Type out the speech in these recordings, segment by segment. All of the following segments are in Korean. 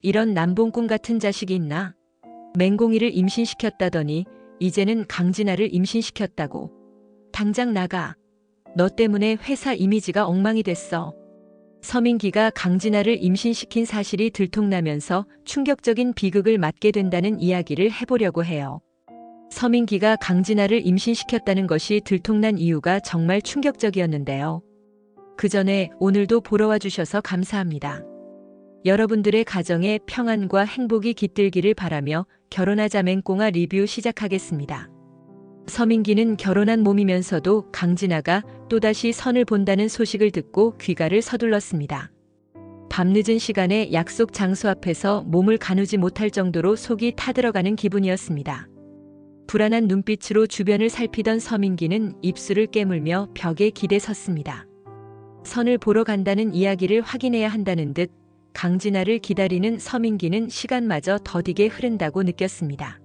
이런 남봉꾼 같은 자식이 있나? 맹공이를 임신시켰다더니 이제는 강진아를 임신시켰다고. 당장 나가. 너 때문에 회사 이미지가 엉망이 됐어. 서민기가 강진아를 임신시킨 사실이 들통나면서 충격적인 비극을 맞게 된다는 이야기를 해보려고 해요. 서민기가 강진아를 임신시켰다는 것이 들통난 이유가 정말 충격적이었는데요. 그 전에 오늘도 보러 와주셔서 감사합니다. 여러분들의 가정에 평안과 행복이 깃들기를 바라며 결혼하자 맹꽁아 리뷰 시작하겠습니다. 서민기는 결혼한 몸이면서도 강진아가 또다시 선을 본다는 소식을 듣고 귀가를 서둘렀습니다. 밤늦은 시간에 약속 장소 앞에서 몸을 가누지 못할 정도로 속이 타들어가는 기분이었습니다. 불안한 눈빛으로 주변을 살피던 서민기는 입술을 깨물며 벽에 기대 섰습니다. 선을 보러 간다는 이야기를 확인해야 한다는 듯 강진아를 기다리는 서민기는 시간마저 더디게 흐른다고 느꼈습니다.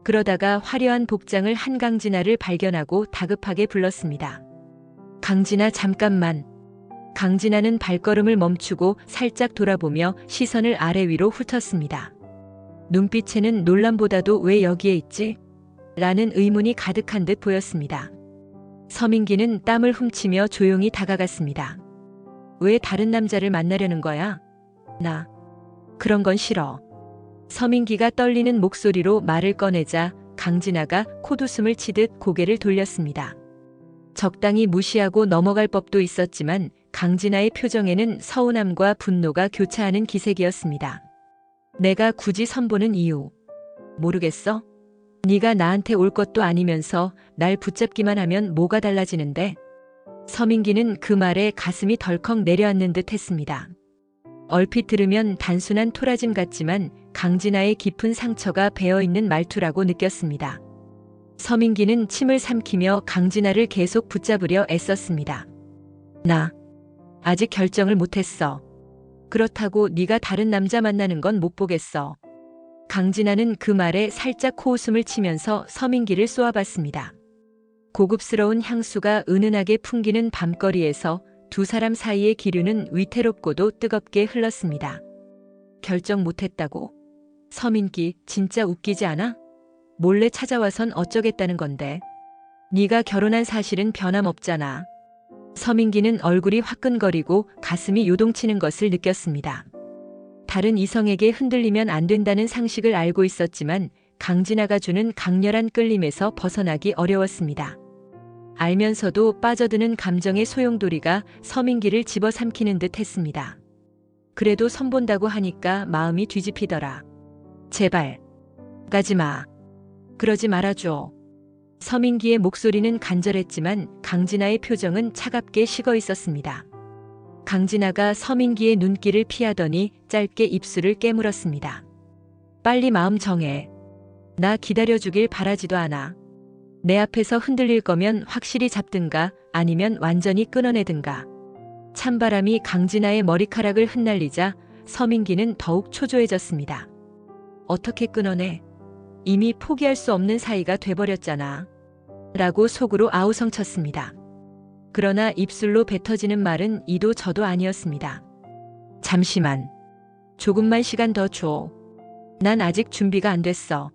그러다가 화려한 복장을 한 강진아를 발견하고 다급하게 불렀습니다. 강진아 잠깐만. 강진아는 발걸음을 멈추고 살짝 돌아보며 시선을 아래 위로 훑었습니다. 눈빛에는 놀람보다도 왜 여기에 있지? 라는 의문이 가득한 듯 보였습니다. 서민기는 땀을 훔치며 조용히 다가갔습니다. 왜 다른 남자를 만나려는 거야? 나 그런 건 싫어. 서민기가 떨리는 목소리로 말을 꺼내자 강진아가 콧웃음을 치듯 고개를 돌렸습니다. 적당히 무시하고 넘어갈 법도 있었지만 강진아의 표정에는 서운함과 분노가 교차하는 기색이었습니다. 내가 굳이 선보는 이유 모르겠어? 네가 나한테 올 것도 아니면서 날 붙잡기만 하면 뭐가 달라지는데? 서민기는 그 말에 가슴이 덜컥 내려앉는 듯 했습니다. 얼핏 들으면 단순한 토라짐 같지만 강진아의 깊은 상처가 배어있는 말투라고 느꼈습니다. 서민기는 침을 삼키며 강진아를 계속 붙잡으려 애썼습니다. 나 아직 결정을 못했어. 그렇다고 네가 다른 남자 만나는 건 못 보겠어. 강진아는 그 말에 살짝 코웃음을 치면서 서민기를 쏘아봤습니다. 고급스러운 향수가 은은하게 풍기는 밤거리에서 두 사람 사이의 기류는 위태롭고도 뜨겁게 흘렀습니다. 결정 못했다고? 서민기 진짜 웃기지 않아? 몰래 찾아와선 어쩌겠다는 건데. 네가 결혼한 사실은 변함없잖아. 서민기는 얼굴이 화끈거리고 가슴이 요동치는 것을 느꼈습니다. 다른 이성에게 흔들리면 안 된다는 상식을 알고 있었지만 강진아가 주는 강렬한 끌림에서 벗어나기 어려웠습니다. 알면서도 빠져드는 감정의 소용돌이가 서민기를 집어삼키는 듯 했습니다. 그래도 선본다고 하니까 마음이 뒤집히더라. 제발 가지 마. 그러지 말아줘. 서민기의 목소리는 간절했지만 강진아의 표정은 차갑게 식어 있었습니다. 강진아가 서민기의 눈길을 피하더니 짧게 입술을 깨물었습니다. 빨리 마음 정해. 나 기다려주길 바라지도 않아. 내 앞에서 흔들릴 거면 확실히 잡든가 아니면 완전히 끊어내든가. 찬바람이 강진아의 머리카락을 흩날리자 서민기는 더욱 초조해졌습니다. 어떻게 끊어내? 이미 포기할 수 없는 사이가 돼버렸잖아. 라고 속으로 아우성쳤습니다. 그러나 입술로 뱉어지는 말은 이도 저도 아니었습니다. 잠시만. 조금만 시간 더 줘. 난 아직 준비가 안 됐어.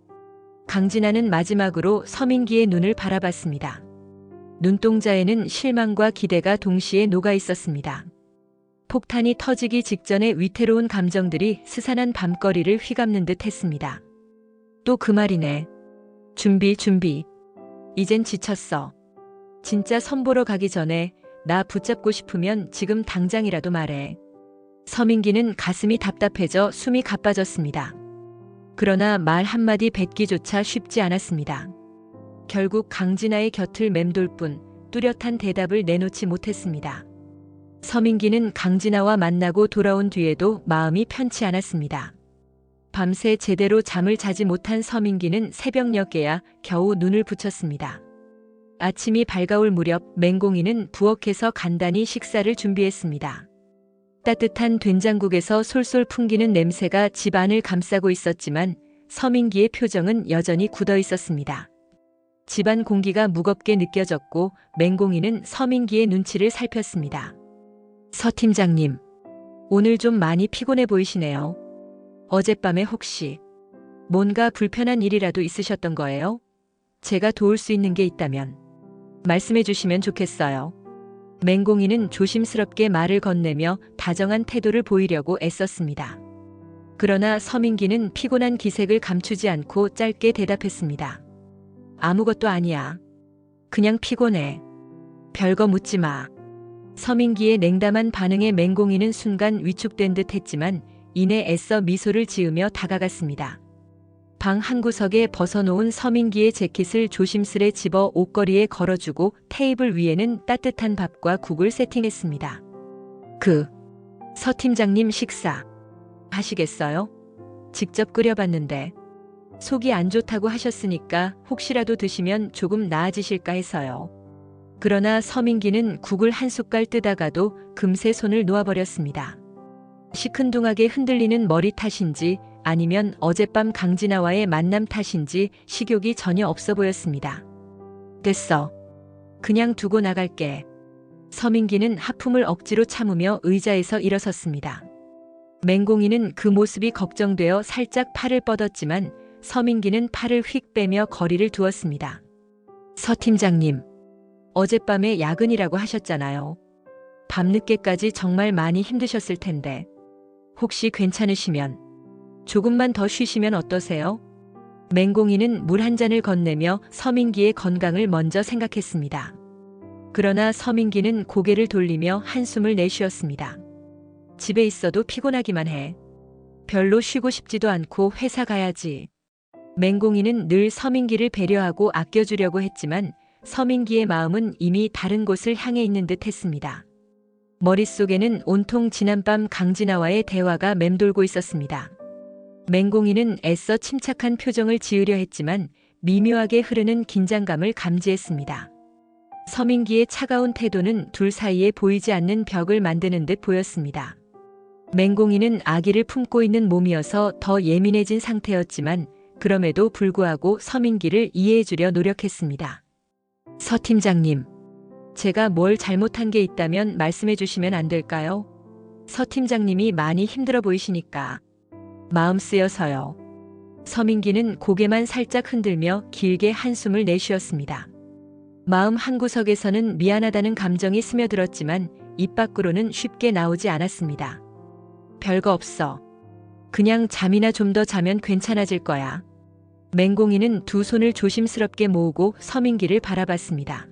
강진아는 마지막으로 서민기의 눈을 바라봤습니다. 눈동자에는 실망과 기대가 동시에 녹아 있었습니다. 폭탄이 터지기 직전의 위태로운 감정들이 스산한 밤거리를 휘감는 듯 했습니다. 또 그 말이네. 준비. 이젠 지쳤어. 진짜 선보러 가기 전에 나 붙잡고 싶으면 지금 당장이라도 말해. 서민기는 가슴이 답답해져 숨이 가빠졌습니다. 그러나 말 한마디 뱉기조차 쉽지 않았습니다. 결국 강진아의 곁을 맴돌 뿐 뚜렷한 대답을 내놓지 못했습니다. 서민기는 강진아와 만나고 돌아온 뒤에도 마음이 편치 않았습니다. 밤새 제대로 잠을 자지 못한 서민기는 새벽녘에야 겨우 눈을 붙였습니다. 아침이 밝아올 무렵 맹공이는 부엌에서 간단히 식사를 준비했습니다. 따뜻한 된장국에서 솔솔 풍기는 냄새가 집안을 감싸고 있었지만 서민기의 표정은 여전히 굳어 있었습니다. 집안 공기가 무겁게 느껴졌고 맹공이는 서민기의 눈치를 살폈습니다. 서 팀장님, 오늘 좀 많이 피곤해 보이시네요. 어젯밤에 혹시 뭔가 불편한 일이라도 있으셨던 거예요? 제가 도울 수 있는 게 있다면 말씀해 주시면 좋겠어요. 맹공이는 조심스럽게 말을 건네며 다정한 태도를 보이려고 애썼습니다. 그러나 서민기는 피곤한 기색을 감추지 않고 짧게 대답했습니다. 아무것도 아니야. 그냥 피곤해. 별거 묻지 마. 서민기의 냉담한 반응에 맹공이는 순간 위축된 듯 했지만 이내 애써 미소를 지으며 다가갔습니다. 방 한구석에 벗어놓은 서민기의 재킷을 조심스레 집어 옷걸이에 걸어주고 테이블 위에는 따뜻한 밥과 국을 세팅했습니다. 서 팀장님 식사 하시겠어요? 직접 끓여봤는데 속이 안 좋다고 하셨으니까 혹시라도 드시면 조금 나아지실까 해서요. 그러나 서민기는 국을 한 숟갈 뜨다가도 금세 손을 놓아버렸습니다. 시큰둥하게 흔들리는 머리 탓인지 아니면 어젯밤 강진아와의 만남 탓인지 식욕이 전혀 없어 보였습니다. 됐어. 그냥 두고 나갈게. 서민기는 하품을 억지로 참으며 의자에서 일어섰습니다. 맹공이는 그 모습이 걱정되어 살짝 팔을 뻗었지만 서민기는 팔을 휙 빼며 거리를 두었습니다. 서 팀장님, 어젯밤에 야근이라고 하셨잖아요. 밤늦게까지 정말 많이 힘드셨을 텐데 혹시 괜찮으시면 조금만 더 쉬시면 어떠세요? 맹공이는 물 한 잔을 건네며 서민기의 건강을 먼저 생각했습니다. 그러나 서민기는 고개를 돌리며 한숨을 내쉬었습니다. 집에 있어도 피곤하기만 해. 별로 쉬고 싶지도 않고 회사 가야지. 맹공이는 늘 서민기를 배려하고 아껴주려고 했지만 서민기의 마음은 이미 다른 곳을 향해 있는 듯 했습니다. 머릿속에는 온통 지난밤 강진아와의 대화가 맴돌고 있었습니다. 맹공이는 애써 침착한 표정을 지으려 했지만 미묘하게 흐르는 긴장감을 감지했습니다. 서민기의 차가운 태도는 둘 사이에 보이지 않는 벽을 만드는 듯 보였습니다. 맹공이는 아기를 품고 있는 몸이어서 더 예민해진 상태였지만 그럼에도 불구하고 서민기를 이해해주려 노력했습니다. 서 팀장님, 제가 뭘 잘못한 게 있다면 말씀해 주시면 안 될까요? 서 팀장님이 많이 힘들어 보이시니까. 마음 쓰여서요. 서민기는 고개만 살짝 흔들며 길게 한숨을 내쉬었습니다. 마음 한구석에서는 미안하다는 감정이 스며들었지만 입 밖으로는 쉽게 나오지 않았습니다. 별거 없어. 그냥 잠이나 좀 더 자면 괜찮아질 거야. 맹공이는 두 손을 조심스럽게 모으고 서민기를 바라봤습니다.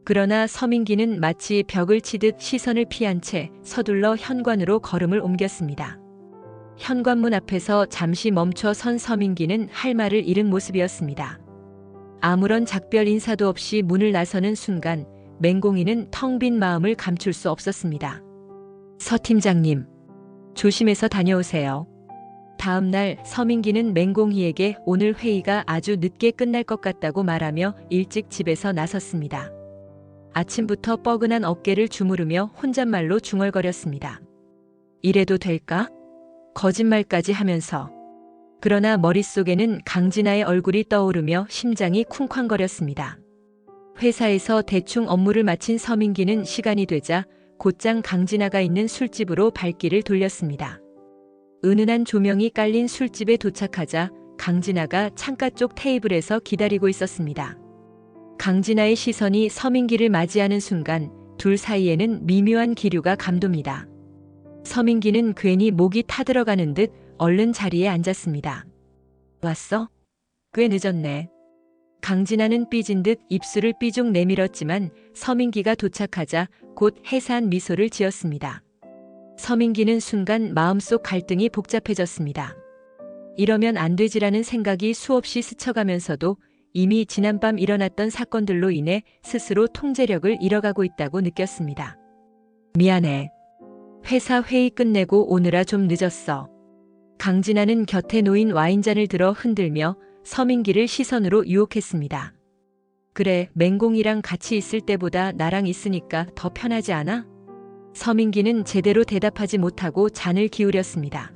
그러나 서민기는 마치 벽을 치듯 시선을 피한 채 서둘러 현관으로 걸음을 옮겼습니다. 현관문 앞에서 잠시 멈춰 선 서민기는 할 말을 잃은 모습이었습니다. 아무런 작별 인사도 없이 문을 나서는 순간 맹공이는 텅 빈 마음을 감출 수 없었습니다. 서 팀장님, 조심해서 다녀오세요. 다음 날 서민기는 맹공희에게 오늘 회의가 아주 늦게 끝날 것 같다고 말하며 일찍 집에서 나섰습니다. 아침부터 뻐근한 어깨를 주무르며 혼잣말로 중얼거렸습니다. 이래도 될까? 거짓말까지 하면서. 그러나 머릿속에는 강진아의 얼굴이 떠오르며 심장이 쿵쾅거렸습니다. 회사에서 대충 업무를 마친 서민기는 시간이 되자 곧장 강진아가 있는 술집으로 발길을 돌렸습니다. 은은한 조명이 깔린 술집에 도착하자 강진아가 창가 쪽 테이블에서 기다리고 있었습니다. 강진아의 시선이 서민기를 맞이하는 순간 둘 사이에는 미묘한 기류가 감돕니다. 서민기는 괜히 목이 타들어가는 듯 얼른 자리에 앉았습니다. 왔어? 꽤 늦었네. 강진아는 삐진 듯 입술을 삐죽 내밀었지만 서민기가 도착하자 곧 해사한 미소를 지었습니다. 서민기는 순간 마음속 갈등이 복잡해졌습니다. 이러면 안 되지라는 생각이 수없이 스쳐가면서도 이미 지난밤 일어났던 사건들로 인해 스스로 통제력을 잃어가고 있다고 느꼈습니다. 미안해. 회사 회의 끝내고 오느라 좀 늦었어. 강진아는 곁에 놓인 와인잔을 들어 흔들며 서민기를 시선으로 유혹했습니다. 그래, 맹공이랑 같이 있을 때보다 나랑 있으니까 더 편하지 않아? 서민기는 제대로 대답하지 못하고 잔을 기울였습니다.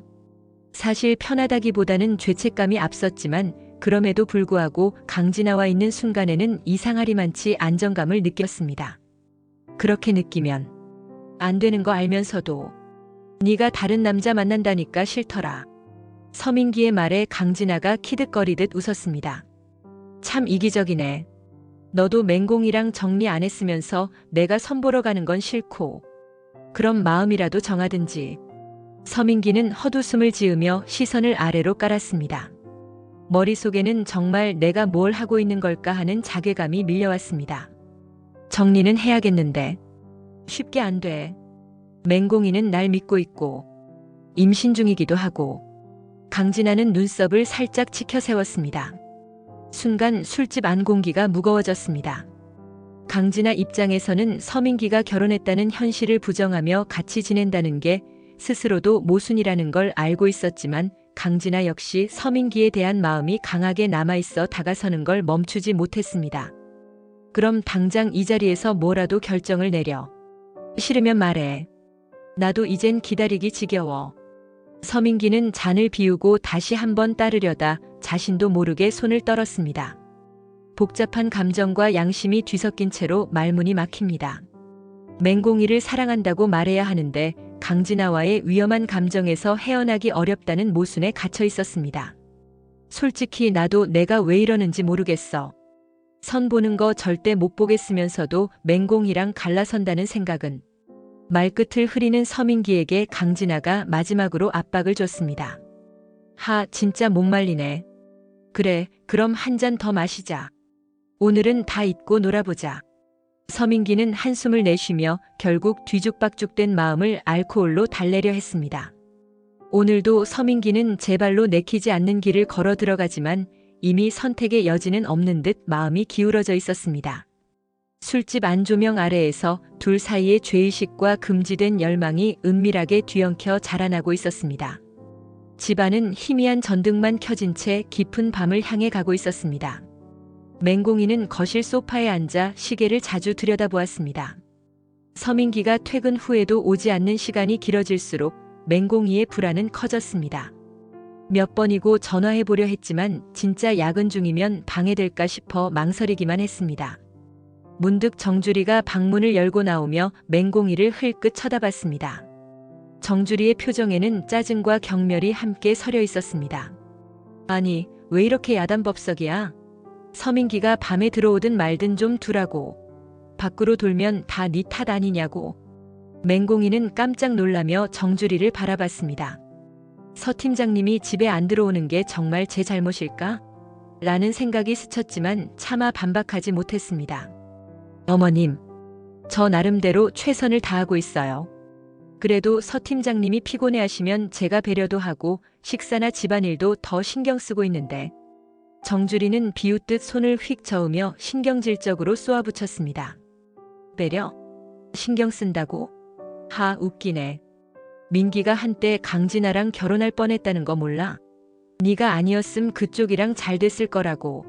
사실 편하다기보다는 죄책감이 앞섰지만 그럼에도 불구하고 강진아와 있는 순간에는 이상하리만치 안정감을 느꼈습니다. 그렇게 느끼면 안 되는 거 알면서도 네가 다른 남자 만난다니까 싫더라. 서민기의 말에 강진아가 키득거리듯 웃었습니다. 참 이기적이네. 너도 맹공이랑 정리 안 했으면서 내가 선보러 가는 건 싫고. 그럼 마음이라도 정하든지. 서민기는 헛웃음을 지으며 시선을 아래로 깔았습니다. 머릿속에는 정말 내가 뭘 하고 있는 걸까 하는 자괴감이 밀려왔습니다. 정리는 해야겠는데. 쉽게 안 돼. 맹공이는 날 믿고 있고 임신 중이기도 하고. 강진아는 눈썹을 살짝 치켜 세웠습니다. 순간 술집 안 공기가 무거워졌습니다. 강진아 입장에서는 서민기가 결혼했다는 현실을 부정하며 같이 지낸다는 게 스스로도 모순이라는 걸 알고 있었지만 강진아 역시 서민기에 대한 마음이 강하게 남아있어 다가서는 걸 멈추지 못했습니다. 그럼 당장 이 자리에서 뭐라도 결정을 내려. 싫으면 말해. 나도 이젠 기다리기 지겨워. 서민기는 잔을 비우고 다시 한번 따르려다 자신도 모르게 손을 떨었습니다. 복잡한 감정과 양심이 뒤섞인 채로 말문이 막힙니다. 맹공이를 사랑한다고 말해야 하는데 강진아와의 위험한 감정에서 헤어나기 어렵다는 모순에 갇혀 있었습니다. 솔직히 나도 내가 왜 이러는지 모르겠어. 선 보는 거 절대 못 보겠으면서도 맹공이랑 갈라선다는 생각은. 말끝을 흐리는 서민기에게 강진아가 마지막으로 압박을 줬습니다. 하, 진짜 못 말리네. 그래, 그럼 한 잔 더 마시자. 오늘은 다 잊고 놀아보자. 서민기는 한숨을 내쉬며 결국 뒤죽박죽된 마음을 알코올로 달래려 했습니다. 오늘도 서민기는 제 발로 내키지 않는 길을 걸어 들어가지만 이미 선택의 여지는 없는 듯 마음이 기울어져 있었습니다. 술집 안조명 아래에서 둘 사이의 죄의식과 금지된 열망이 은밀하게 뒤엉켜 자라나고 있었습니다. 집안은 희미한 전등만 켜진 채 깊은 밤을 향해 가고 있었습니다. 맹공이는 거실 소파에 앉아 시계를 자주 들여다보았습니다. 서민기가 퇴근 후에도 오지 않는 시간이 길어질수록 맹공이의 불안은 커졌습니다. 몇 번이고 전화해보려 했지만 진짜 야근 중이면 방해될까 싶어 망설이기만 했습니다. 문득 정주리가 방문을 열고 나오며 맹공이를 흘끗 쳐다봤습니다. 정주리의 표정에는 짜증과 경멸이 함께 서려 있었습니다. 아니, 왜 이렇게 야단법석이야? 서민기가 밤에 들어오든 말든 좀 두라고. 밖으로 돌면 다 네 탓 아니냐고. 맹공이는 깜짝 놀라며 정주리를 바라봤습니다. 서 팀장님이 집에 안 들어오는 게 정말 제 잘못일까? 라는 생각이 스쳤지만 차마 반박하지 못했습니다. 어머님, 저 나름대로 최선을 다하고 있어요. 그래도 서 팀장님이 피곤해하시면 제가 배려도 하고 식사나 집안일도 더 신경 쓰고 있는데. 정주리는 비웃듯 손을 휙 저으며 신경질적으로 쏘아붙였습니다. 배려? 신경 쓴다고? 하, 웃기네. 민기가 한때 강진아랑 결혼할 뻔했다는 거 몰라? 네가 아니었음 그쪽이랑 잘 됐을 거라고.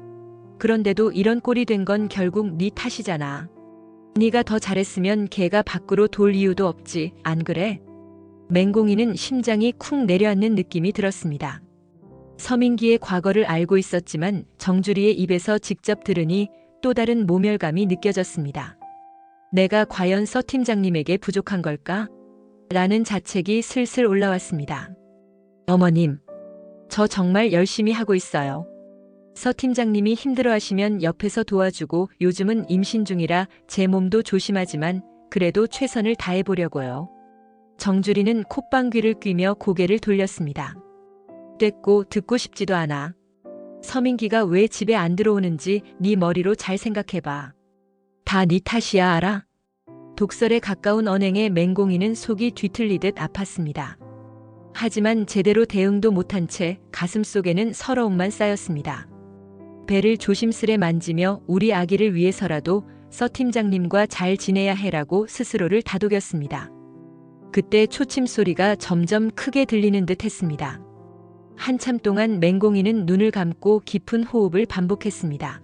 그런데도 이런 꼴이 된 건 결국 네 탓이잖아. 네가 더 잘했으면 걔가 밖으로 돌 이유도 없지, 안 그래? 맹공이는 심장이 쿵 내려앉는 느낌이 들었습니다. 서민기의 과거를 알고 있었지만 정주리의 입에서 직접 들으니 또 다른 모멸감이 느껴졌습니다. 내가 과연 서 팀장님에게 부족한 걸까? 라는 자책이 슬슬 올라왔습니다. 어머님, 저 정말 열심히 하고 있어요. 서 팀장님이 힘들어하시면 옆에서 도와주고 요즘은 임신 중이라 제 몸도 조심하지만 그래도 최선을 다해보려고요. 정주리는 콧방귀를 뀌며 고개를 돌렸습니다. 됐고 듣고 싶지도 않아. 서민기가 왜 집에 안 들어오는지 네 머리로 잘 생각해봐. 다 네 탓이야, 알아? 독설에 가까운 언행에 맹공이는 속이 뒤틀리듯 아팠습니다. 하지만 제대로 대응도 못한 채 가슴속에는 서러움만 쌓였습니다. 배를 조심스레 만지며 우리 아기를 위해서라도 서 팀장님과 잘 지내야 해라고 스스로를 다독였습니다. 그때 초침 소리가 점점 크게 들리는 듯 했습니다. 한참 동안 맹공이는 눈을 감고 깊은 호흡을 반복했습니다.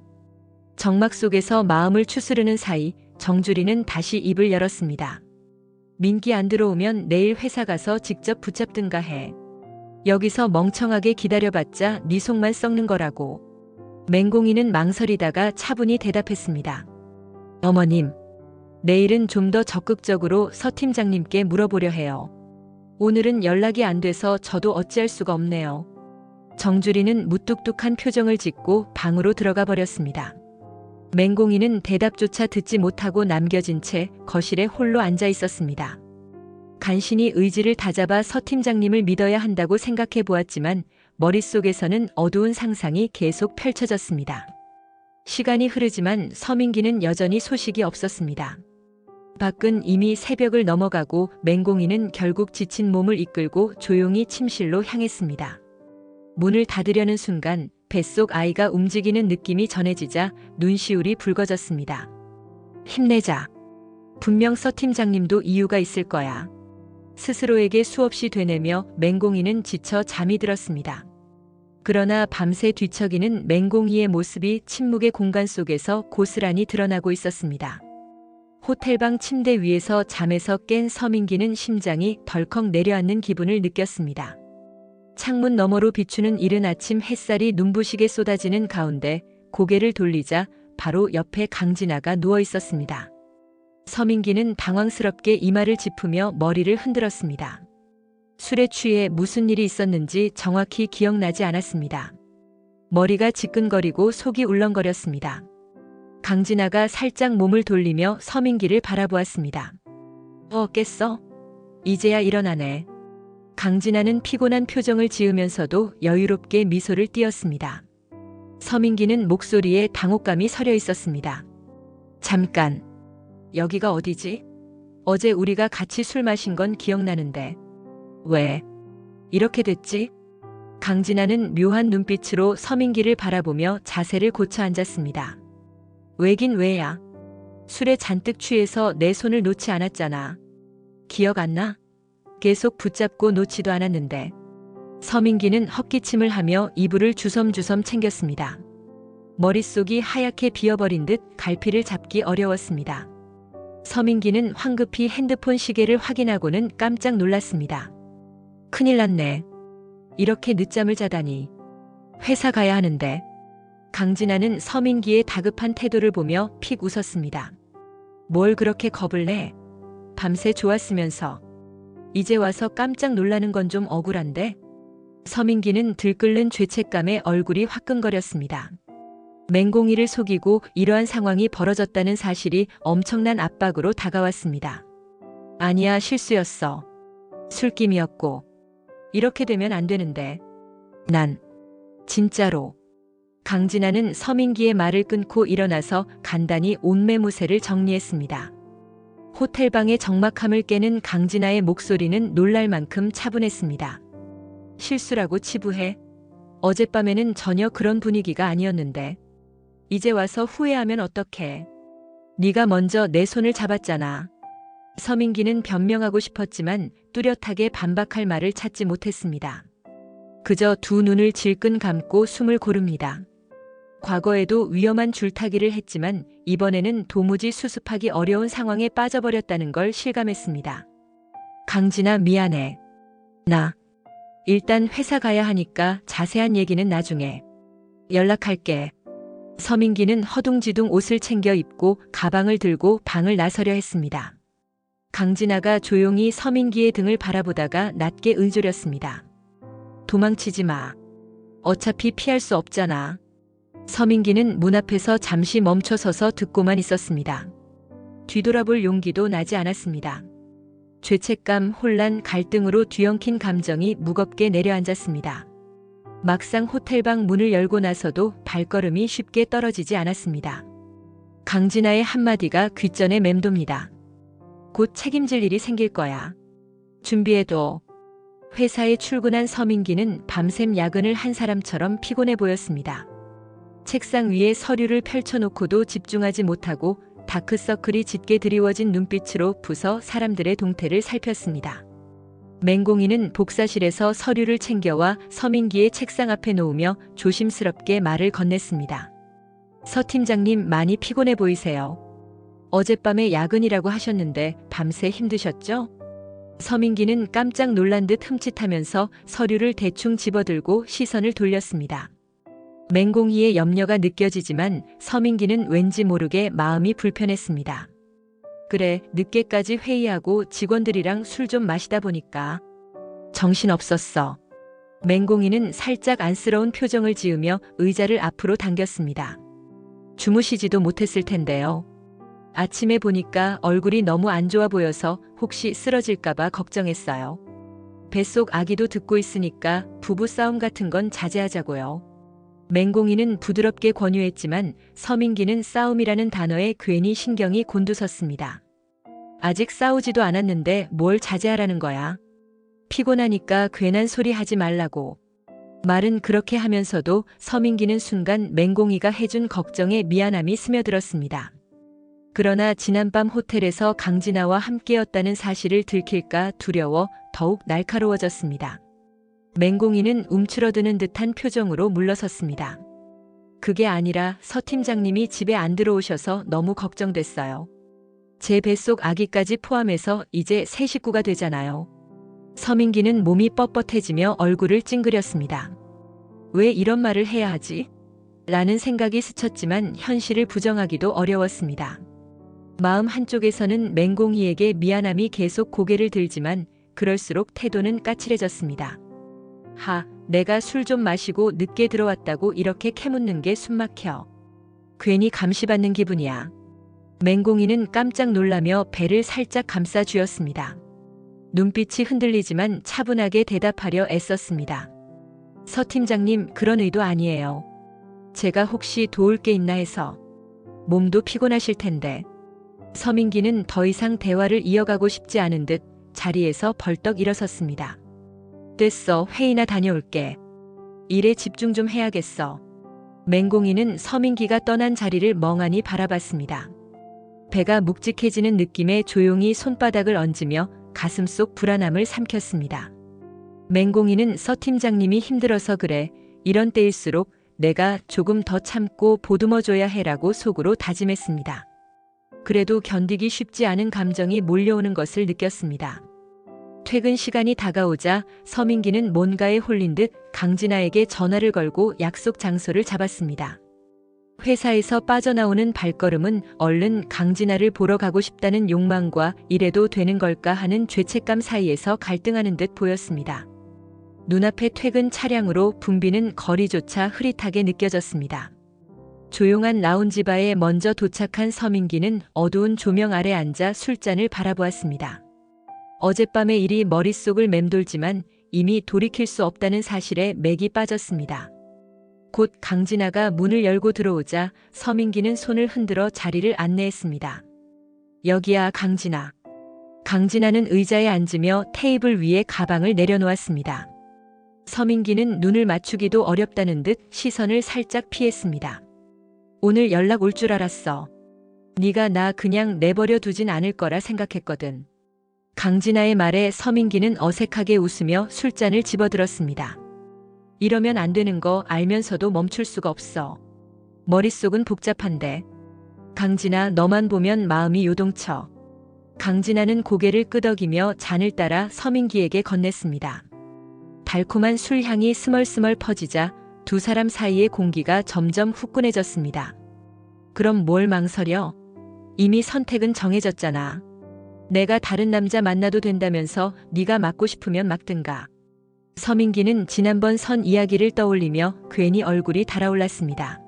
정막 속에서 마음을 추스르는 사이 정주리는 다시 입을 열었습니다. 민기 안 들어오면 내일 회사 가서 직접 붙잡든가 해. 여기서 멍청하게 기다려봤자 네 속만 썩는 거라고. 맹공이는 망설이다가 차분히 대답했습니다. 어머님, 내일은 좀 더 적극적으로 서 팀장님께 물어보려 해요. 오늘은 연락이 안 돼서 저도 어찌할 수가 없네요. 정주리는 무뚝뚝한 표정을 짓고 방으로 들어가 버렸습니다. 맹공이는 대답조차 듣지 못하고 남겨진 채 거실에 홀로 앉아 있었습니다. 간신히 의지를 다잡아 서 팀장님을 믿어야 한다고 생각해 보았지만 머릿속에서는 어두운 상상이 계속 펼쳐졌습니다. 시간이 흐르지만 서민기는 여전히 소식이 없었습니다. 밖은 이미 새벽을 넘어가고 맹공이는 결국 지친 몸을 이끌고 조용히 침실로 향했습니다. 문을 닫으려는 순간 뱃속 아이가 움직이는 느낌이 전해지자 눈시울이 붉어졌습니다. 힘내자. 분명 서 팀장님도 이유가 있을 거야. 스스로에게 수없이 되뇌며 맹공이는 지쳐 잠이 들었습니다. 그러나 밤새 뒤척이는 맹공이의 모습이 침묵의 공간 속에서 고스란히 드러나고 있었습니다. 호텔방 침대 위에서 잠에서 깬 서민기는 심장이 덜컥 내려앉는 기분을 느꼈습니다. 창문 너머로 비추는 이른 아침 햇살이 눈부시게 쏟아지는 가운데 고개를 돌리자 바로 옆에 강진아가 누워 있었습니다. 서민기는 당황스럽게 이마를 짚으며 머리를 흔들었습니다. 술에 취해 무슨 일이 있었는지 정확히 기억나지 않았습니다. 머리가 지끈거리고 속이 울렁거렸습니다. 강진아가 살짝 몸을 돌리며 서민기를 바라보았습니다. 깼어? 이제야 일어나네. 강진아는 피곤한 표정을 지으면서도 여유롭게 미소를 띄었습니다. 서민기는 목소리에 당혹감이 서려 있었습니다. 잠깐. 여기가 어디지? 어제 우리가 같이 술 마신 건 기억나는데. 왜? 이렇게 됐지? 강진아는 묘한 눈빛으로 서민기를 바라보며 자세를 고쳐 앉았습니다. 왜긴 왜야? 술에 잔뜩 취해서 내 손을 놓지 않았잖아. 기억 안 나? 계속 붙잡고 놓지도 않았는데. 서민기는 헛기침을 하며 이불을 주섬주섬 챙겼습니다. 머릿속이 하얗게 비어버린 듯 갈피를 잡기 어려웠습니다. 서민기는 황급히 핸드폰 시계를 확인하고는 깜짝 놀랐습니다. 큰일 났네. 이렇게 늦잠을 자다니. 회사 가야 하는데. 강진아는 서민기의 다급한 태도를 보며 픽 웃었습니다. 뭘 그렇게 겁을 내? 밤새 좋았으면서. 이제 와서 깜짝 놀라는 건 좀 억울한데? 서민기는 들끓는 죄책감에 얼굴이 화끈거렸습니다. 맹공이를 속이고 이러한 상황이 벌어졌다는 사실이 엄청난 압박으로 다가왔습니다. 아니야, 실수였어. 술김이었고. 이렇게 되면 안 되는데. 난 진짜로. 강진아는 서민기의 말을 끊고 일어나서 간단히 옷매무새를 정리했습니다. 호텔방의 적막함을 깨는 강진아의 목소리는 놀랄 만큼 차분했습니다. 실수라고 치부해? 어젯밤에는 전혀 그런 분위기가 아니었는데. 이제 와서 후회하면 어떡해. 네가 먼저 내 손을 잡았잖아. 서민기는 변명하고 싶었지만 뚜렷하게 반박할 말을 찾지 못했습니다. 그저 두 눈을 질끈 감고 숨을 고릅니다. 과거에도 위험한 줄타기를 했지만 이번에는 도무지 수습하기 어려운 상황에 빠져버렸다는 걸 실감했습니다. 강진아, 미안해. 나 일단 회사 가야 하니까 자세한 얘기는 나중에 연락할게. 서민기는 허둥지둥 옷을 챙겨 입고 가방을 들고 방을 나서려 했습니다. 강진아가 조용히 서민기의 등을 바라보다가 낮게 은조렸습니다. 도망치지 마. 어차피 피할 수 없잖아. 서민기는 문 앞에서 잠시 멈춰서서 듣고만 있었습니다. 뒤돌아볼 용기도 나지 않았습니다. 죄책감, 혼란, 갈등으로 뒤엉킨 감정이 무겁게 내려앉았습니다. 막상 호텔방 문을 열고 나서도 발걸음이 쉽게 떨어지지 않았습니다. 강진아의 한마디가 귓전에 맴돕니다. 곧 책임질 일이 생길 거야. 준비해둬. 회사에 출근한 서민기는 밤샘 야근을 한 사람처럼 피곤해 보였습니다. 책상 위에 서류를 펼쳐놓고도 집중하지 못하고 다크서클이 짙게 드리워진 눈빛으로 부서 사람들의 동태를 살폈습니다. 맹공이는 복사실에서 서류를 챙겨와 서민기의 책상 앞에 놓으며 조심스럽게 말을 건넸습니다. 서 팀장님, 많이 피곤해 보이세요. 어젯밤에 야근이라고 하셨는데 밤새 힘드셨죠? 서민기는 깜짝 놀란 듯 흠칫하면서 서류를 대충 집어들고 시선을 돌렸습니다. 맹공이의 염려가 느껴지지만 서민기는 왠지 모르게 마음이 불편했습니다. 그래, 늦게까지 회의하고 직원들이랑 술 좀 마시다 보니까 정신없었어. 맹공이는 살짝 안쓰러운 표정을 지으며 의자를 앞으로 당겼습니다. 주무시지도 못했을 텐데요. 아침에 보니까 얼굴이 너무 안 좋아 보여서 혹시 쓰러질까봐 걱정했어요. 뱃속 아기도 듣고 있으니까 부부싸움 같은 건 자제하자고요. 맹공이는 부드럽게 권유했지만 서민기는 싸움이라는 단어에 괜히 신경이 곤두섰습니다. 아직 싸우지도 않았는데 뭘 자제하라는 거야. 피곤하니까 괜한 소리 하지 말라고. 말은 그렇게 하면서도 서민기는 순간 맹공이가 해준 걱정에 미안함이 스며들었습니다. 그러나 지난밤 호텔에서 강진아와 함께였다는 사실을 들킬까 두려워 더욱 날카로워졌습니다. 맹공이는 움츠러드는 듯한 표정으로 물러섰습니다. 그게 아니라 서 팀장님이 집에 안 들어오셔서 너무 걱정됐어요. 제 뱃속 아기까지 포함해서 이제 새 식구가 되잖아요. 서민기는 몸이 뻣뻣해지며 얼굴을 찡그렸습니다. 왜 이런 말을 해야 하지? 라는 생각이 스쳤지만 현실을 부정하기도 어려웠습니다. 마음 한쪽에서는 맹공이에게 미안함이 계속 고개를 들지만 그럴수록 태도는 까칠해졌습니다. 내가 술 좀 마시고 늦게 들어왔다고 이렇게 캐묻는 게 숨막혀. 괜히 감시받는 기분이야. 맹공이는 깜짝 놀라며 배를 살짝 감싸 쥐었습니다. 눈빛이 흔들리지만 차분하게 대답하려 애썼습니다. 서 팀장님, 그런 의도 아니에요. 제가 혹시 도울 게 있나 해서. 몸도 피곤하실 텐데. 서민기는 더 이상 대화를 이어가고 싶지 않은 듯 자리에서 벌떡 일어섰습니다. 됐어, 회의나 다녀올게. 일에 집중 좀 해야겠어. 맹공이는 서민기가 떠난 자리를 멍하니 바라봤습니다. 배가 묵직해지는 느낌에 조용히 손바닥을 얹으며 가슴속 불안함을 삼켰습니다. 맹공이는 서 팀장님이 힘들어서 그래. 이런 때일수록 내가 조금 더 참고 보듬어줘야 해라고 속으로 다짐했습니다. 그래도 견디기 쉽지 않은 감정이 몰려오는 것을 느꼈습니다. 퇴근 시간이 다가오자 서민기는 뭔가에 홀린 듯 강진아에게 전화를 걸고 약속 장소를 잡았습니다. 회사에서 빠져나오는 발걸음은 얼른 강진아를 보러 가고 싶다는 욕망과 이래도 되는 걸까 하는 죄책감 사이에서 갈등하는 듯 보였습니다. 눈앞의 퇴근 차량으로 붐비는 거리조차 흐릿하게 느껴졌습니다. 조용한 라운지바에 먼저 도착한 서민기는 어두운 조명 아래 앉아 술잔을 바라보았습니다. 어젯밤의 일이 머릿속을 맴돌지만 이미 돌이킬 수 없다는 사실에 맥이 빠졌습니다. 곧 강진아가 문을 열고 들어오자 서민기는 손을 흔들어 자리를 안내했습니다. 여기야, 강진아. 강진아는 의자에 앉으며 테이블 위에 가방을 내려놓았습니다. 서민기는 눈을 맞추기도 어렵다는 듯 시선을 살짝 피했습니다. 오늘 연락 올 줄 알았어. 네가 나 그냥 내버려 두진 않을 거라 생각했거든. 강진아의 말에 서민기는 어색하게 웃으며 술잔을 집어들었습니다. 이러면 안 되는 거 알면서도 멈출 수가 없어. 머릿속은 복잡한데. 강진아, 너만 보면 마음이 요동쳐. 강진아는 고개를 끄덕이며 잔을 따라 서민기에게 건넸습니다. 달콤한 술향이 스멀스멀 퍼지자 두 사람 사이의 공기가 점점 후끈해졌습니다. 그럼 뭘 망설여? 이미 선택은 정해졌잖아. 내가 다른 남자 만나도 된다면서 네가 맞고 싶으면 막든가. 서민기는 지난번 선 이야기를 떠올리며 괜히 얼굴이 달아올랐습니다.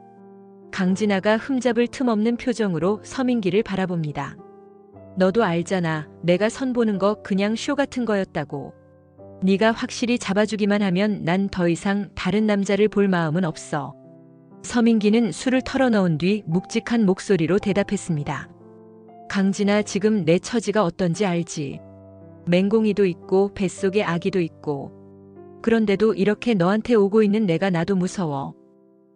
강진아가 흠잡을 틈 없는 표정으로 서민기를 바라봅니다. 너도 알잖아. 내가 선 보는 거 그냥 쇼 같은 거였다고. 네가 확실히 잡아주기만 하면 난 더 이상 다른 남자를 볼 마음은 없어. 서민기는 술을 털어넣은 뒤 묵직한 목소리로 대답했습니다. 강진아, 지금 내 처지가 어떤지 알지? 맹공이도 있고 뱃속에 아기도 있고. 그런데도 이렇게 너한테 오고 있는 내가 나도 무서워.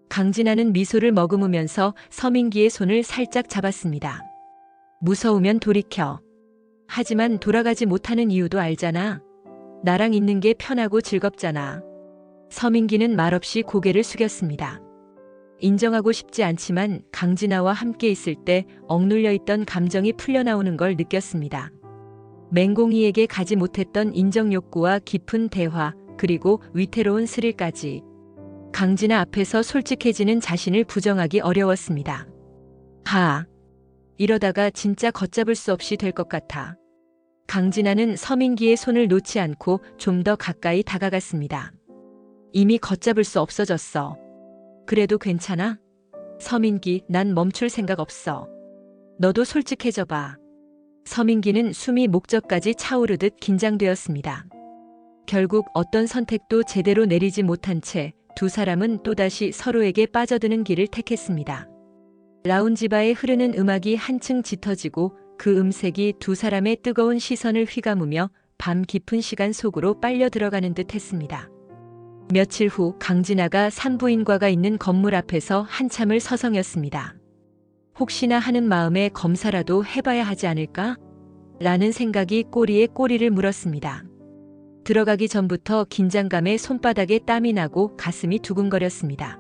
강진아는 미소를 머금으면서 서민기의 손을 살짝 잡았습니다. 무서우면 돌이켜. 하지만 돌아가지 못하는 이유도 알잖아. 나랑 있는 게 편하고 즐겁잖아. 서민기는 말없이 고개를 숙였습니다. 인정하고 싶지 않지만 강진아와 함께 있을 때 억눌려 있던 감정이 풀려나오는 걸 느꼈습니다. 맹공이에게 가지 못했던 인정 욕구와 깊은 대화, 그리고 위태로운 스릴까지. 강진아 앞에서 솔직해지는 자신을 부정하기 어려웠습니다. 이러다가 진짜 걷잡을 수 없이 될 것 같아. 강진아는 서민기의 손을 놓지 않고 좀 더 가까이 다가갔습니다. 이미 걷잡을 수 없어졌어. 그래도 괜찮아? 서민기, 난 멈출 생각 없어. 너도 솔직해져 봐. 서민기는 숨이 목젖까지 차오르듯 긴장되었습니다. 결국 어떤 선택도 제대로 내리지 못한 채 두 사람은 또다시 서로에게 빠져드는 길을 택했습니다. 라운지바에 흐르는 음악이 한층 짙어지고 그 음색이 두 사람의 뜨거운 시선을 휘감으며 밤 깊은 시간 속으로 빨려 들어가는 듯 했습니다. 며칠 후 강진아가 산부인과가 있는 건물 앞에서 한참을 서성였습니다. 혹시나 하는 마음에 검사라도 해봐야 하지 않을까? 라는 생각이 꼬리에 꼬리를 물었습니다. 들어가기 전부터 긴장감에 손바닥에 땀이 나고 가슴이 두근거렸습니다.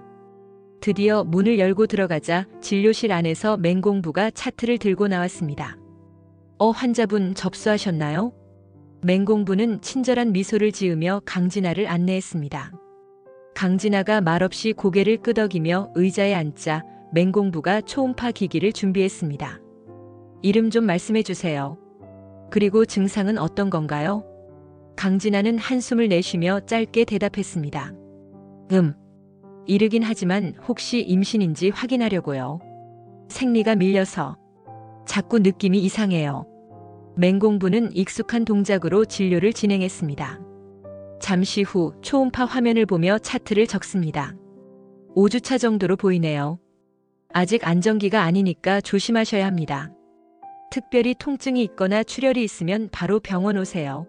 드디어 문을 열고 들어가자 진료실 안에서 맹공부가 차트를 들고 나왔습니다. 환자분 접수하셨나요? 맹공부는 친절한 미소를 지으며 강진아를 안내했습니다. 강진아가 말없이 고개를 끄덕이며 의자에 앉자 맹공부가 초음파 기기를 준비했습니다. 이름 좀 말씀해 주세요. 그리고 증상은 어떤 건가요? 강진아는 한숨을 내쉬며 짧게 대답했습니다. 이르긴 하지만 혹시 임신인지 확인하려고요. 생리가 밀려서. 자꾸 느낌이 이상해요. 맹공부는 익숙한 동작으로 진료를 진행했습니다. 잠시 후 초음파 화면을 보며 차트를 적습니다. 5주차 정도로 보이네요. 아직 안정기가 아니니까 조심하셔야 합니다. 특별히 통증이 있거나 출혈이 있으면 바로 병원 오세요.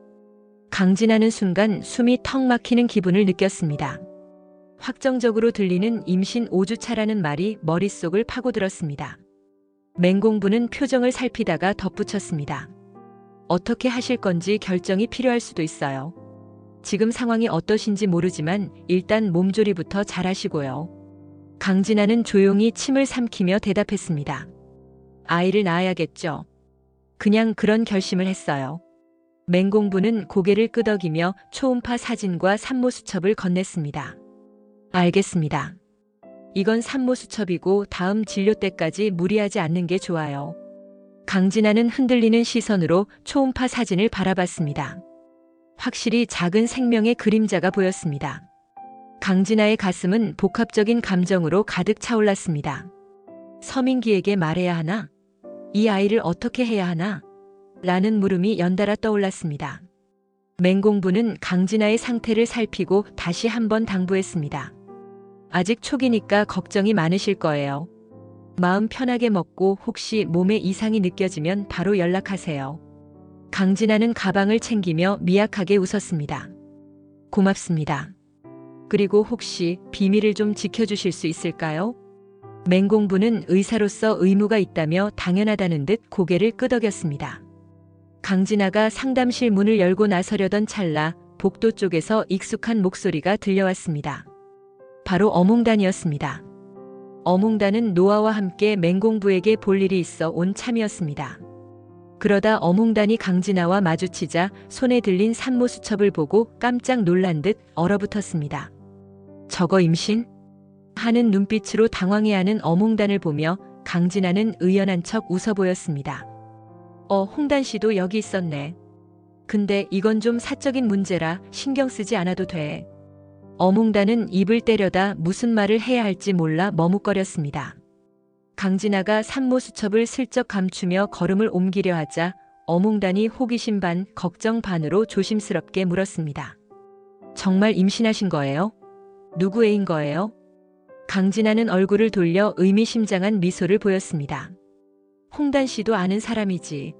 강진아는 순간 숨이 턱 막히는 기분을 느꼈습니다. 확정적으로 들리는 임신 5주차라는 말이 머릿속을 파고들었습니다. 맹공부는 표정을 살피다가 덧붙였습니다. 어떻게 하실 건지 결정이 필요할 수도 있어요. 지금 상황이 어떠신지 모르지만 일단 몸조리부터 잘 하시고요. 강진아는 조용히 침을 삼키며 대답했습니다. 아이를 낳아야겠죠. 그냥 그런 결심을 했어요. 맹공부는 고개를 끄덕이며 초음파 사진과 산모수첩을 건넸습니다. 알겠습니다. 이건 산모수첩이고 다음 진료 때까지 무리하지 않는 게 좋아요. 강진아는 흔들리는 시선으로 초음파 사진을 바라봤습니다. 확실히 작은 생명의 그림자가 보였습니다. 강진아의 가슴은 복합적인 감정으로 가득 차올랐습니다. 서민기에게 말해야 하나? 이 아이를 어떻게 해야 하나? 라는 물음이 연달아 떠올랐습니다. 맹공부는 강진아의 상태를 살피고 다시 한번 당부했습니다. 아직 초기니까 걱정이 많으실 거예요. 마음 편하게 먹고 혹시 몸에 이상이 느껴지면 바로 연락하세요. 강진아는 가방을 챙기며 미약하게 웃었습니다. 고맙습니다. 그리고 혹시 비밀을 좀 지켜주실 수 있을까요? 맹공부는 의사로서 의무가 있다며 당연하다는 듯 고개를 끄덕였습니다. 강진아가 상담실 문을 열고 나서려던 찰나 복도 쪽에서 익숙한 목소리가 들려왔습니다. 바로 어몽단이었습니다. 어몽단은 노아와 함께 맹공부에게 볼 일이 있어 온 참이었습니다. 그러다 어몽단이 강진아와 마주치자 손에 들린 산모수첩을 보고 깜짝 놀란 듯 얼어붙었습니다. 저거 임신? 하는 눈빛으로 당황해하는 어몽단을 보며 강진아는 의연한 척 웃어 보였습니다. 홍단 씨도 여기 있었네. 근데 이건 좀 사적인 문제라 신경 쓰지 않아도 돼. 어몽단은 입을 때려다 무슨 말을 해야 할지 몰라 머뭇거렸습니다. 강진아가 산모수첩을 슬쩍 감추며 걸음을 옮기려 하자 어몽단이 호기심 반 걱정 반으로 조심스럽게 물었습니다. 정말 임신하신 거예요? 누구 애인 거예요? 강진아는 얼굴을 돌려 의미심장한 미소를 보였습니다. 홍단 씨도 아는 사람이지.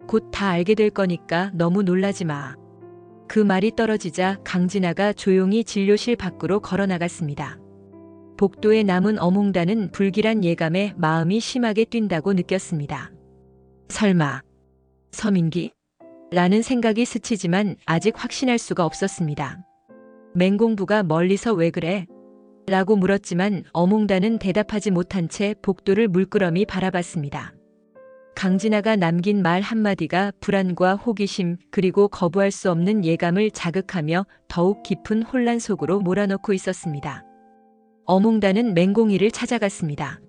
곧 다 알게 될 거니까 너무 놀라지 마. 그 말이 떨어지자 강진아가 조용히 진료실 밖으로 걸어 나갔습니다. 복도에 남은 어몽단은 불길한 예감에 마음이 심하게 뛴다고 느꼈습니다. 설마 서민기? 라는 생각이 스치지만 아직 확신할 수가 없었습니다. 맹공부가 멀리서 왜 그래? 라고 물었지만 어몽단은 대답하지 못한 채 복도를 물끄러미 바라봤습니다. 강진아가 남긴 말 한마디가 불안과 호기심 그리고 거부할 수 없는 예감을 자극하며 더욱 깊은 혼란 속으로 몰아넣고 있었습니다. 어몽단은 맹공이를 찾아갔습니다.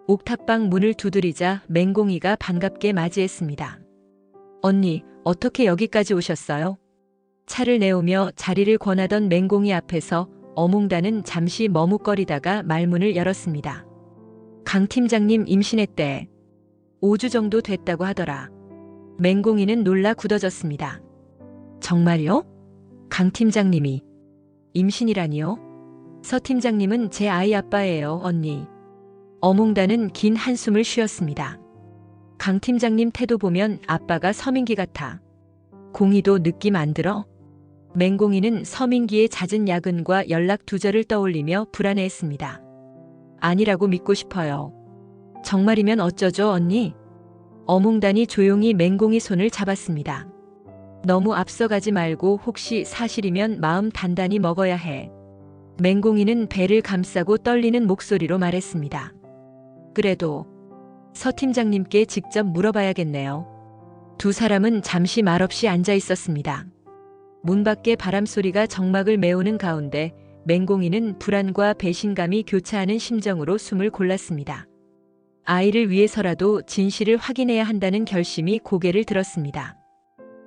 옥탑방 문을 두드리자 맹공이가 반갑게 맞이했습니다. 언니, 어떻게 여기까지 오셨어요? 차를 내오며 자리를 권하던 맹공이 앞에서 어몽단은 잠시 머뭇거리다가 말문을 열었습니다. 강 팀장님 임신했대. 5주 정도 됐다고 하더라. 맹공이는 놀라 굳어졌습니다. 정말요? 강 팀장님이 임신이라니요? 서 팀장님은 제 아이 아빠예요, 언니. 어몽단은 긴 한숨을 쉬었습니다. 강 팀장님 태도 보면 아빠가 서민기 같아. 공이도 느낌 안 들어? 맹공이는 서민기의 잦은 야근과 연락 두절을 떠올리며 불안해했습니다. 아니라고 믿고 싶어요. 정말이면 어쩌죠, 언니? 어몽단이 조용히 맹공이 손을 잡았습니다. 너무 앞서가지 말고 혹시 사실이면 마음 단단히 먹어야 해. 맹공이는 배를 감싸고 떨리는 목소리로 말했습니다. 그래도 서 팀장님께 직접 물어봐야겠네요. 두 사람은 잠시 말없이 앉아 있었습니다. 문 밖의 바람소리가 정막을 메우는 가운데 맹공이는 불안과 배신감이 교차하는 심정으로 숨을 골랐습니다. 아이를 위해서라도 진실을 확인해야 한다는 결심이 고개를 들었습니다.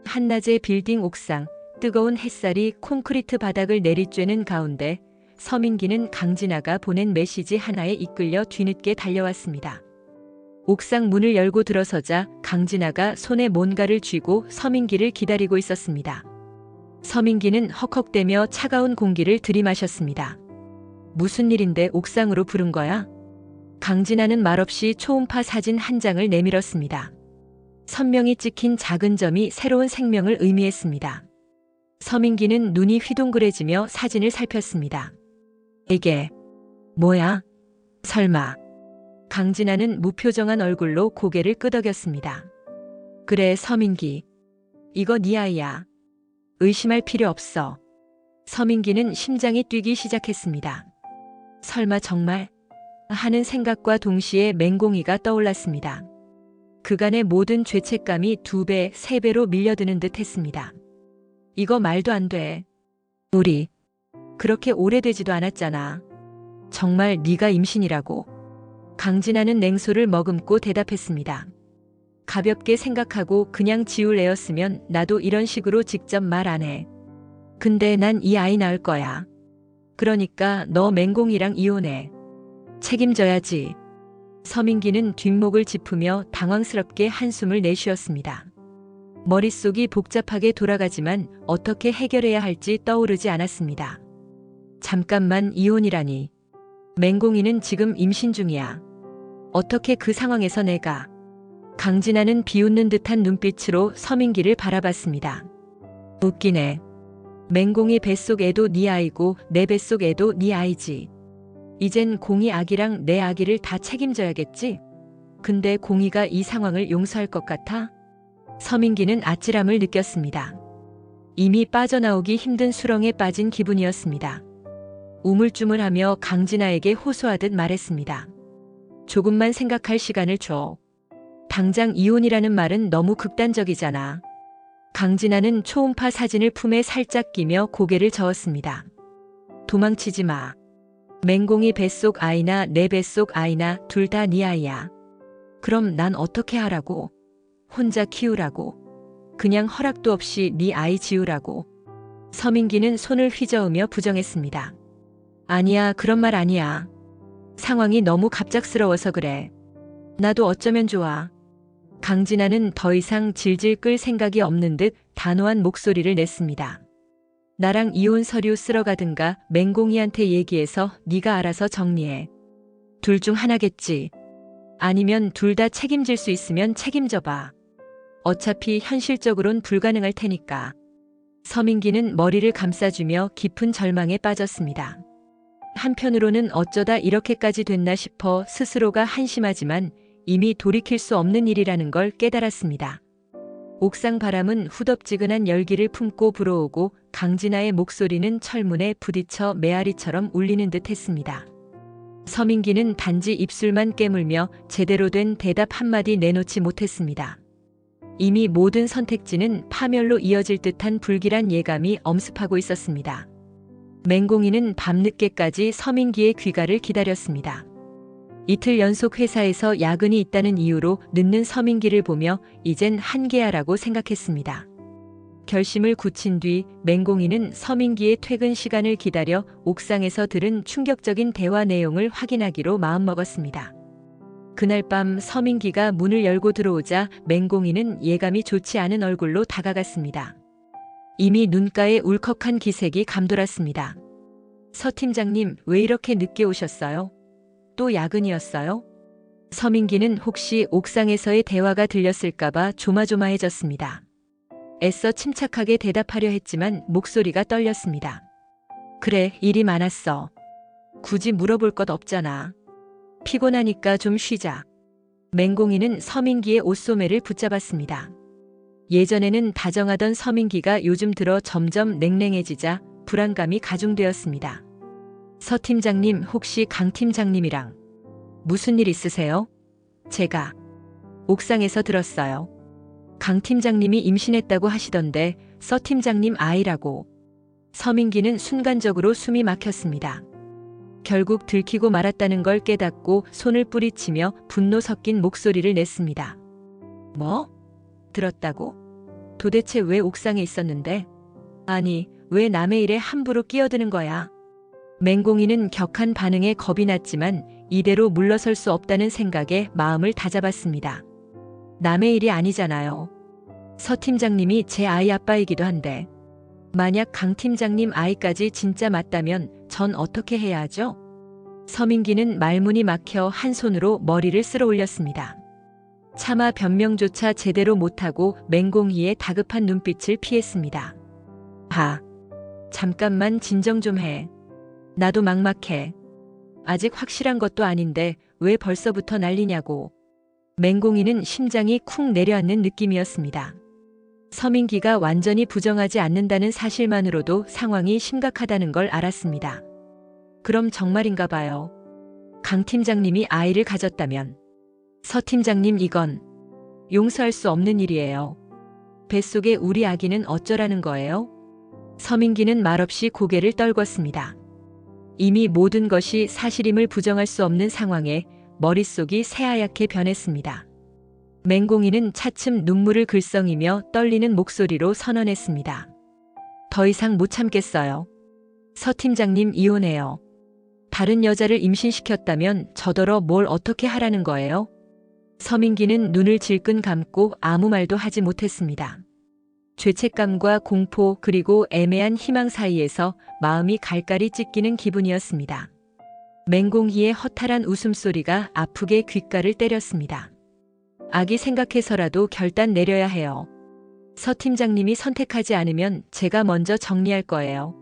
한낮의 빌딩 옥상, 뜨거운 햇살이 콘크리트 바닥을 내리쬐는 가운데 서민기는 강진아가 보낸 메시지 하나에 이끌려 뒤늦게 달려왔습니다. 옥상 문을 열고 들어서자 강진아가 손에 뭔가를 쥐고 서민기를 기다리고 있었습니다. 서민기는 헉헉대며 차가운 공기를 들이마셨습니다. 무슨 일인데 옥상으로 부른 거야? 강진아는 말없이 초음파 사진 한 장을 내밀었습니다. 선명히 찍힌 작은 점이 새로운 생명을 의미했습니다. 서민기는 눈이 휘둥그레지며 사진을 살폈습니다. 이게 뭐야? 설마. 강진아는 무표정한 얼굴로 고개를 끄덕였습니다. 그래 서민기. 이거 네 아이야. 의심할 필요 없어. 서민기는 심장이 뛰기 시작했습니다. 설마 정말? 하는 생각과 동시에 맹공이가 떠올랐습니다. 그간의 모든 죄책감이 2배, 3배로 밀려드는 듯 했습니다. 이거 말도 안 돼. 우리 그렇게 오래되지도 않았잖아. 정말 네가 임신이라고. 강진아는 냉소를 머금고 대답했습니다. 가볍게 생각하고 그냥 지울 애였으면 나도 이런 식으로 직접 말 안 해. 근데 난 이 아이 낳을 거야. 그러니까 너 맹공이랑 이혼해. 책임져야지. 서민기는 뒷목을 짚으며 당황스럽게 한숨을 내쉬었습니다. 머릿속이 복잡하게 돌아가지만 어떻게 해결해야 할지 떠오르지 않았습니다. 잠깐만 이혼이라니. 맹공이는 지금 임신 중이야. 어떻게 그 상황에서 내가. 강진아는 비웃는 듯한 눈빛으로 서민기를 바라봤습니다. 웃기네. 맹공이 뱃속 애도 네 아이고 내 뱃속 애도 네 아이지. 이젠 공이 아기랑 내 아기를 다 책임져야겠지? 근데 공이가 이 상황을 용서할 것 같아? 서민기는 아찔함을 느꼈습니다. 이미 빠져나오기 힘든 수렁에 빠진 기분이었습니다. 우물쭈물하며 강진아에게 호소하듯 말했습니다. 조금만 생각할 시간을 줘. 당장 이혼이라는 말은 너무 극단적이잖아. 강진아는 초음파 사진을 품에 살짝 끼며 고개를 저었습니다. 도망치지 마. 맹공이 뱃속 아이나 내 뱃속 아이나 둘 다 네 아이야. 그럼 난 어떻게 하라고? 혼자 키우라고. 그냥 허락도 없이 네 아이 지우라고. 서민기는 손을 휘저으며 부정했습니다. 아니야, 그런 말 아니야. 상황이 너무 갑작스러워서 그래. 나도 어쩌면 좋아. 강진아는 더 이상 질질 끌 생각이 없는 듯 단호한 목소리를 냈습니다. 나랑 이혼 서류 쓰러 가든가 맹공이한테 얘기해서 네가 알아서 정리해. 둘 중 하나겠지. 아니면 둘 다 책임질 수 있으면 책임져봐. 어차피 현실적으론 불가능할 테니까. 서민기는 머리를 감싸주며 깊은 절망에 빠졌습니다. 한편으로는 어쩌다 이렇게까지 됐나 싶어 스스로가 한심하지만 이미 돌이킬 수 없는 일이라는 걸 깨달았습니다. 옥상 바람은 후덥지근한 열기를 품고 불어오고 강진아의 목소리는 철문에 부딪혀 메아리처럼 울리는 듯 했습니다. 서민기는 단지 입술만 깨물며 제대로 된 대답 한마디 내놓지 못했습니다. 이미 모든 선택지는 파멸로 이어질 듯한 불길한 예감이 엄습하고 있었습니다. 맹공이는 밤늦게까지 서민기의 귀가를 기다렸습니다. 이틀 연속 회사에서 야근이 있다는 이유로 늦는 서민기를 보며 이젠 한계야라고 생각했습니다. 결심을 굳힌 뒤 맹공이는 서민기의 퇴근 시간을 기다려 옥상에서 들은 충격적인 대화 내용을 확인하기로 마음먹었습니다. 그날 밤 서민기가 문을 열고 들어오자 맹공이는 예감이 좋지 않은 얼굴로 다가갔습니다. 이미 눈가에 울컥한 기색이 감돌았습니다. 서 팀장님, 왜 이렇게 늦게 오셨어요? 또 야근이었어요? 서민기는 혹시 옥상에서의 대화가 들렸을까봐 조마조마해졌습니다. 애써 침착하게 대답하려 했지만 목소리가 떨렸습니다. 그래, 일이 많았어. 굳이 물어볼 것 없잖아. 피곤하니까 좀 쉬자. 맹공이는 서민기의 옷소매를 붙잡았습니다. 예전에는 다정하던 서민기가 요즘 들어 점점 냉랭해지자 불안감이 가중되었습니다. 서 팀장님, 혹시 강 팀장님이랑 무슨 일 있으세요? 제가 옥상에서 들었어요. 강 팀장님이 임신했다고 하시던데 서 팀장님 아이라고. 서민기는 순간적으로 숨이 막혔습니다. 결국 들키고 말았다는 걸 깨닫고 손을 뿌리치며 분노 섞인 목소리를 냈습니다. 뭐? 들었다고? 도대체 왜 옥상에 있었는데? 아니, 왜 남의 일에 함부로 끼어드는 거야? 맹공이는 격한 반응에 겁이 났지만 이대로 물러설 수 없다는 생각에 마음을 다잡았습니다. 남의 일이 아니잖아요. 서 팀장님이 제 아이 아빠이기도 한데 만약 강 팀장님 아이까지 진짜 맞다면 전 어떻게 해야 하죠? 서민기는 말문이 막혀 한 손으로 머리를 쓸어 올렸습니다. 차마 변명조차 제대로 못하고 맹공희의 다급한 눈빛을 피했습니다. 잠깐만 진정 좀 해. 나도 막막해. 아직 확실한 것도 아닌데 왜 벌써부터 난리냐고. 맹공이는 심장이 쿵 내려앉는 느낌이었습니다. 서민기가 완전히 부정하지 않는다는 사실만으로도 상황이 심각하다는 걸 알았습니다. 그럼 정말인가 봐요. 강 팀장님이 아이를 가졌다면. 서 팀장님, 이건 용서할 수 없는 일이에요. 뱃속에 우리 아기는 어쩌라는 거예요? 서민기는 말없이 고개를 떨궜습니다. 이미 모든 것이 사실임을 부정할 수 없는 상황에 머릿속이 새하얗게 변했습니다. 맹공이는 차츰 눈물을 글썽이며 떨리는 목소리로 선언했습니다. 더 이상 못 참겠어요. 서 팀장님, 이혼해요. 다른 여자를 임신시켰다면 저더러 뭘 어떻게 하라는 거예요? 서민기는 눈을 질끈 감고 아무 말도 하지 못했습니다. 죄책감과 공포 그리고 애매한 희망 사이에서 마음이 갈갈이 찢기는 기분이었습니다. 맹공희의 허탈한 웃음소리가 아프게 귓가를 때렸습니다. 아기 생각해서라도 결단 내려야 해요. 서 팀장님이 선택하지 않으면 제가 먼저 정리할 거예요.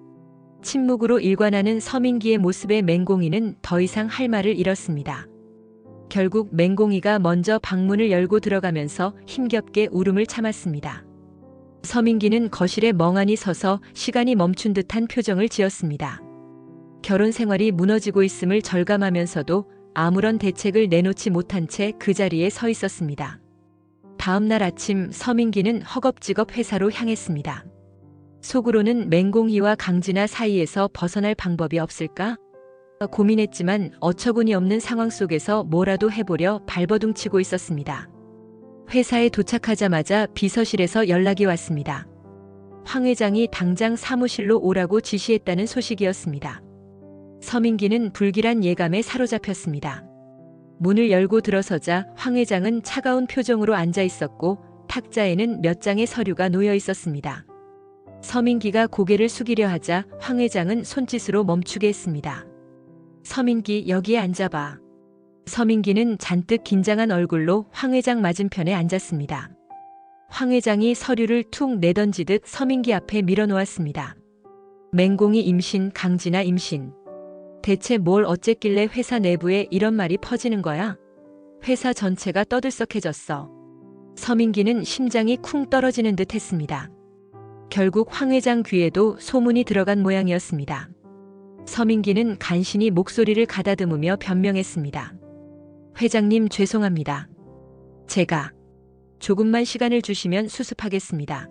침묵으로 일관하는 서민기의 모습에 맹공희는 더 이상 할 말을 잃었습니다. 결국 맹공희가 먼저 방문을 열고 들어가면서 힘겹게 울음을 참았습니다. 서민기는 거실에 멍하니 서서 시간이 멈춘 듯한 표정을 지었습니다. 결혼 생활이 무너지고 있음을 절감하면서도 아무런 대책을 내놓지 못한 채 그 자리에 서 있었습니다. 다음 날 아침 서민기는 허겁지겁 회사로 향했습니다. 속으로는 맹공희와 강진아 사이에서 벗어날 방법이 없을까? 고민했지만 어처구니 없는 상황 속에서 뭐라도 해보려 발버둥치고 있었습니다. 회사에 도착하자마자 비서실에서 연락이 왔습니다. 황 회장이 당장 사무실로 오라고 지시했다는 소식이었습니다. 서민기는 불길한 예감에 사로잡혔습니다. 문을 열고 들어서자 황 회장은 차가운 표정으로 앉아 있었고 탁자에는 몇 장의 서류가 놓여 있었습니다. 서민기가 고개를 숙이려 하자 황 회장은 손짓으로 멈추게 했습니다. 서민기, 여기에 앉아봐. 서민기는 잔뜩 긴장한 얼굴로 황 회장 맞은편에 앉았습니다. 황 회장이 서류를 툭 내던지듯 서민기 앞에 밀어놓았습니다. 맹공이 임신, 강진아 임신. 대체 뭘 어쨌길래 회사 내부에 이런 말이 퍼지는 거야? 회사 전체가 떠들썩해졌어. 서민기는 심장이 쿵 떨어지는 듯 했습니다. 결국 황 회장 귀에도 소문이 들어간 모양이었습니다. 서민기는 간신히 목소리를 가다듬으며 변명했습니다. 회장님, 죄송합니다. 제가 조금만 시간을 주시면 수습하겠습니다.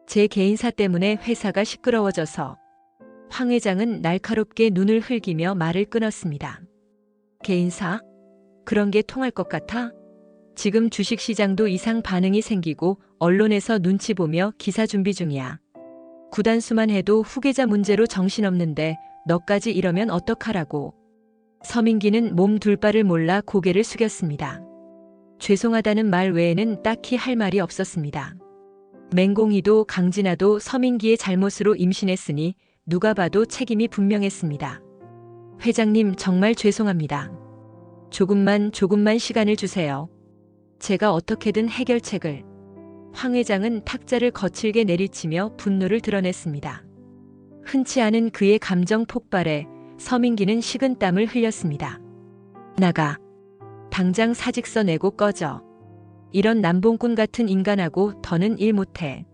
제 개인사 때문에 회사가 시끄러워져서. 황 회장은 날카롭게 눈을 흘기며 말을 끊었습니다. 개인사? 그런 게 통할 것 같아? 지금 주식시장도 이상 반응이 생기고 언론에서 눈치 보며 기사 준비 중이야. 구단수만 해도 후계자 문제로 정신없는데 너까지 이러면 어떡하라고. 서민기는 몸 둘 바를 몰라 고개를 숙였습니다. 죄송하다는 말 외에는 딱히 할 말이 없었습니다. 맹공이도 강진아도 서민기의 잘못으로 임신했으니 누가 봐도 책임이 분명했습니다. 회장님 정말 죄송합니다. 조금만 시간을 주세요. 제가 어떻게든 해결책을. 황 회장은 탁자를 거칠게 내리치며 분노를 드러냈습니다. 흔치 않은 그의 감정 폭발에 서민기는 식은땀을 흘렸습니다. 나가. 당장 사직서 내고 꺼져. 이런 남봉꾼 같은 인간하고 더는 일 못해.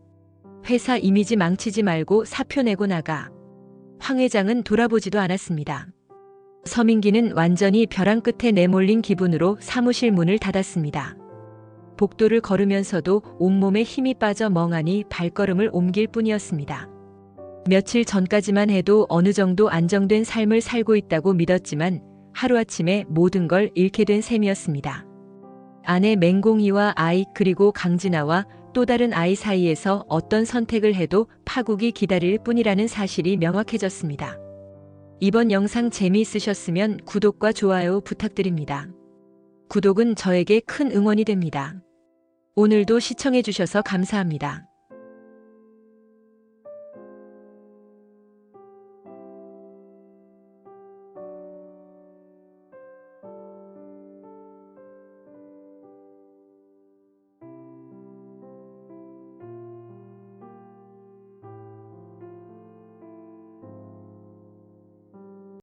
회사 이미지 망치지 말고 사표 내고 나가. 황 회장은 돌아보지도 않았습니다. 서민기는 완전히 벼랑 끝에 내몰린 기분으로 사무실 문을 닫았습니다. 복도를 걸으면서도 온몸에 힘이 빠져 멍하니 발걸음을 옮길 뿐이었습니다. 며칠 전까지만 해도 어느 정도 안정된 삶을 살고 있다고 믿었지만 하루아침에 모든 걸 잃게 된 셈이었습니다. 아내 맹공이와 아이 그리고 강진아와 또 다른 아이 사이에서 어떤 선택을 해도 파국이 기다릴 뿐이라는 사실이 명확해졌습니다. 이번 영상 재미있으셨으면 구독과 좋아요 부탁드립니다. 구독은 저에게 큰 응원이 됩니다. 오늘도 시청해주셔서 감사합니다.